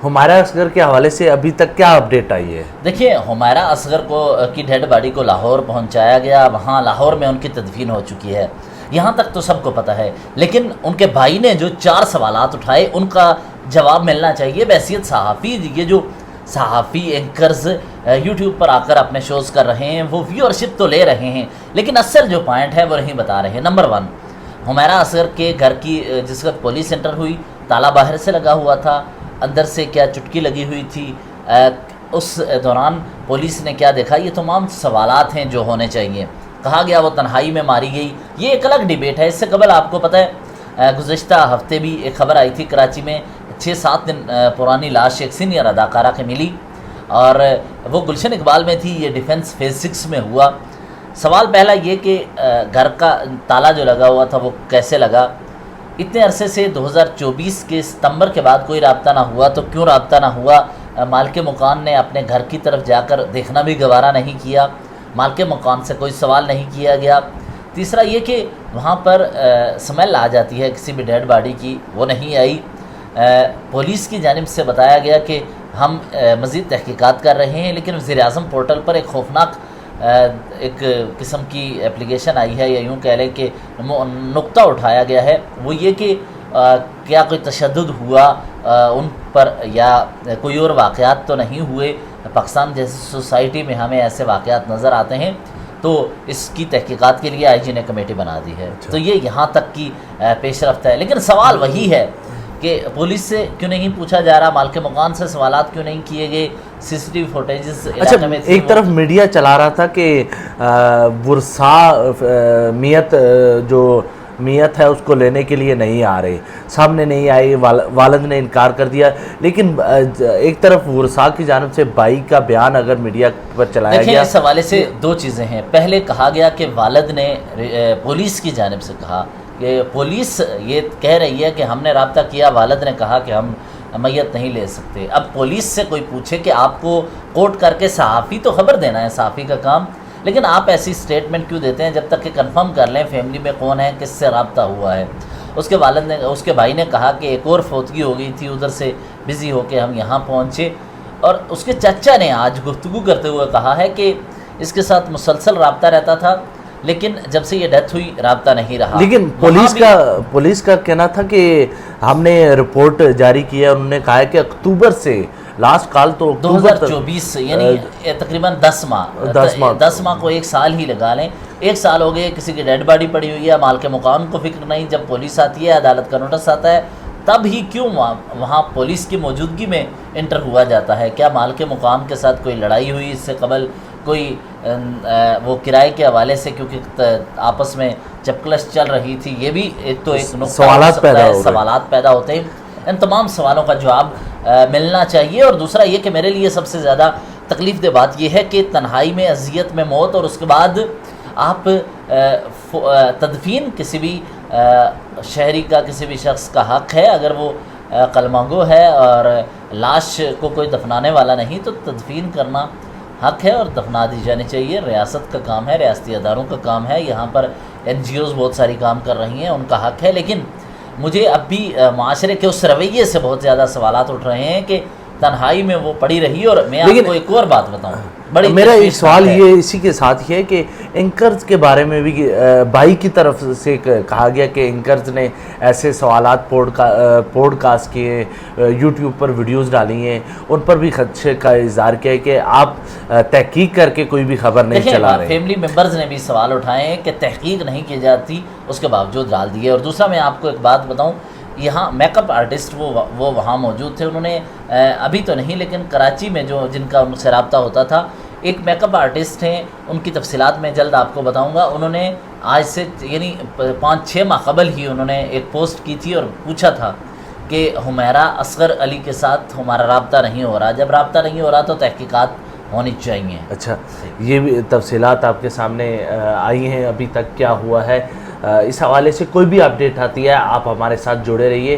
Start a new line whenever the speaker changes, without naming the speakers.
ہمارا اصغر کے حوالے سے ابھی تک کیا اپڈیٹ آئی ہے؟
دیکھیے، ہمیرا اصغر کی ڈیڈ باڈی کو لاہور پہنچایا گیا، وہاں لاہور میں ان کی تدفین ہو چکی ہے، یہاں تک تو سب کو پتہ ہے، لیکن ان کے بھائی نے جو 4 سوالات اٹھائے ان کا جواب ملنا چاہیے بحیثیت صحافی۔ یہ جو صحافی اینکرز یوٹیوب پر آ کر اپنے شوز کر رہے ہیں وہ ویورشپ تو لے رہے ہیں لیکن اصل جو پوائنٹ ہے وہ نہیں بتا رہے ہیں۔ نمبر 1، ہمیرا اصغر کے گھر کی جس وقت پولیس انٹر ہوئی، تالا باہر سے لگا ہوا تھا، اندر سے کیا چٹکی لگی ہوئی تھی، اس دوران پولیس نے کیا دیکھا، یہ تمام سوالات ہیں جو ہونے چاہیے۔ کہا گیا وہ تنہائی میں ماری گئی، یہ ایک الگ ڈیبیٹ ہے۔ اس سے قبل آپ کو پتہ ہے گزشتہ ہفتے بھی ایک خبر آئی تھی، کراچی میں 6-7 دن پرانی لاش ایک سینئر اداکارہ کے ملی اور وہ گلشن اقبال میں تھی۔ یہ ڈیفنس فیز 6 میں ہوا۔ سوال پہلا یہ کہ گھر کا تالا جو لگا ہوا تھا وہ کیسے لگا؟ اتنے عرصے سے 2024 کے ستمبر کے بعد کوئی رابطہ نہ ہوا، تو کیوں رابطہ نہ ہوا؟ مالک مکان نے اپنے گھر کی طرف جا کر دیکھنا بھی گوارا نہیں کیا، مالک مکان سے کوئی سوال نہیں کیا گیا۔ تیسرا یہ کہ وہاں پر سمیل آ جاتی ہے کسی بھی ڈیڈ باڈی کی، وہ نہیں آئی۔ پولیس کی جانب سے بتایا گیا کہ ہم مزید تحقیقات کر رہے ہیں، لیکن وزیر اعظم پورٹل پر ایک خوفناک ایک قسم کی اپلیکیشن آئی ہے، یا یوں کہہ لیں کہ نقطہ اٹھایا گیا ہے، وہ یہ کہ کیا کوئی تشدد ہوا ان پر یا کوئی اور واقعات تو نہیں ہوئے۔ پاکستان جیسی سوسائٹی میں ہمیں ایسے واقعات نظر آتے ہیں، تو اس کی تحقیقات کے لیے آئی جی نے کمیٹی بنا دی ہے۔ تو یہ یہاں تک کی پیش رفت ہے، لیکن سوال وہی ہے کہ پولیس سے کیوں نہیں پوچھا جا رہا، مالک مکان سے سوالات کیوں نہیں کیے گئے، سی سی ٹی وی فوٹیجز
اچھا، ایک طرف میڈیا چلا رہا تھا کہ ورثا میت جو میت ہے اس کو لینے کے لیے نہیں آ رہے، سامنے نہیں آئے، والد نے انکار کر دیا، لیکن ایک طرف ورثا کی جانب سے بھائی کا بیان اگر میڈیا پر چلایا گیا۔
دیکھیں، اس حوالے سے 2 چیزیں ہیں۔ پہلے کہا گیا کہ والد نے پولیس کی جانب سے کہا کہ پولیس یہ کہہ رہی ہے کہ ہم نے رابطہ کیا، والد نے کہا کہ ہم میت نہیں لے سکتے۔ اب پولیس سے کوئی پوچھے کہ آپ کو کوٹ کر کے صحافی تو خبر دینا ہے، صحافی کا کام، لیکن آپ ایسی سٹیٹمنٹ کیوں دیتے ہیں جب تک کہ کنفرم کر لیں فیملی میں کون ہے، کس سے رابطہ ہوا ہے۔ اس کے بھائی نے کہا کہ ایک اور فوتگی ہو گئی تھی، ادھر سے بزی ہو کے ہم یہاں پہنچے، اور اس کے چچا نے آج گفتگو کرتے ہوئے کہا ہے کہ اس کے ساتھ مسلسل رابطہ رہتا تھا، لیکن جب سے یہ ڈیتھ ہوئی رابطہ نہیں رہا۔
لیکن پولیس کا کہنا تھا کہ ہم نے رپورٹ جاری کی ہے، انہوں نے کہا ہے کہ اکتوبر سے لاسٹ کال تو
2024 یعنی تقریباً 10 ماہ کو 1 سال ہی لگا لیں، 1 سال ہو گئے، کسی کی ڈیڈ باڈی پڑی ہوئی ہے، مالک مکان کو فکر نہیں، جب پولیس آتی ہے، عدالت کا نوٹس آتا ہے، تب ہی کیوں وہاں پولیس کی موجودگی میں انٹر ہوا جاتا ہے؟ کیا مالک مکان کے ساتھ کوئی لڑائی ہوئی اس سے قبل، کوئی وہ کرائے کے حوالے سے کیونکہ آپس میں چپکلش چل رہی تھی؟ یہ بھی ایک نقطہ سوالات پیدا ہوتے ہیں۔ ان تمام سوالوں کا جواب ملنا چاہیے۔ اور دوسرا یہ کہ میرے لیے سب سے زیادہ تکلیف دہ بات یہ ہے کہ تنہائی میں اذیت میں موت، اور اس کے بعد آپ تدفین کسی بھی شہری کا، کسی بھی شخص کا حق ہے، اگر وہ کلمہ گو ہے اور لاش کو کوئی دفنانے والا نہیں تو تدفین کرنا حق ہے اور دفنا دی جانی چاہیے۔ ریاست کا کام ہے، ریاستی اداروں کا کام ہے، یہاں پر NGOs بہت ساری کام کر رہی ہیں، ان کا حق ہے، لیکن مجھے اب بھی معاشرے کے اس رویے سے بہت زیادہ سوالات اٹھ رہے ہیں کہ تنہائی میں وہ پڑی رہی۔ اور میں آپ کو ایک اور بات بتاؤں،
میرا ایک سوال یہ اسی کے ساتھ یہ ہے کہ اینکرز کے بارے میں بھی بھائی کی طرف سے کہا گیا کہ اینکرز نے ایسے سوالات پوڈ کاسٹ کیے، یوٹیوب پر ویڈیوز ڈالی ہیں، ان پر بھی خدشے کا اظہار کیا ہے کہ آپ تحقیق کر کے کوئی بھی خبر نہیں چلا رہے۔
فیملی ممبرز نے بھی سوال اٹھائے ہیں کہ تحقیق نہیں کی جاتی، اس کے باوجود ڈال دیے۔ اور دوسرا میں آپ کو ایک بات بتاؤں، یہاں میک اپ آرٹسٹ وہ وہاں موجود تھے، انہوں نے ابھی تو نہیں لیکن کراچی میں جن کا ان سے رابطہ ہوتا تھا، ایک میک اپ آرٹسٹ ہیں، ان کی تفصیلات میں جلد آپ کو بتاؤں گا۔ انہوں نے آج سے یعنی 5-6 ماہ قبل ہی انہوں نے ایک پوسٹ کی تھی اور پوچھا تھا کہ ہمیرا اصغر علی کے ساتھ ہمارا رابطہ نہیں ہو رہا، جب رابطہ نہیں ہو رہا تو تحقیقات ہونی چاہیے۔
اچھا، یہ بھی تفصیلات آپ کے سامنے آئی ہیں، ابھی تک کیا ہوا ہے اس حوالے سے کوئی بھی اپڈیٹ آتی ہے آپ ہمارے ساتھ جڑے رہیے۔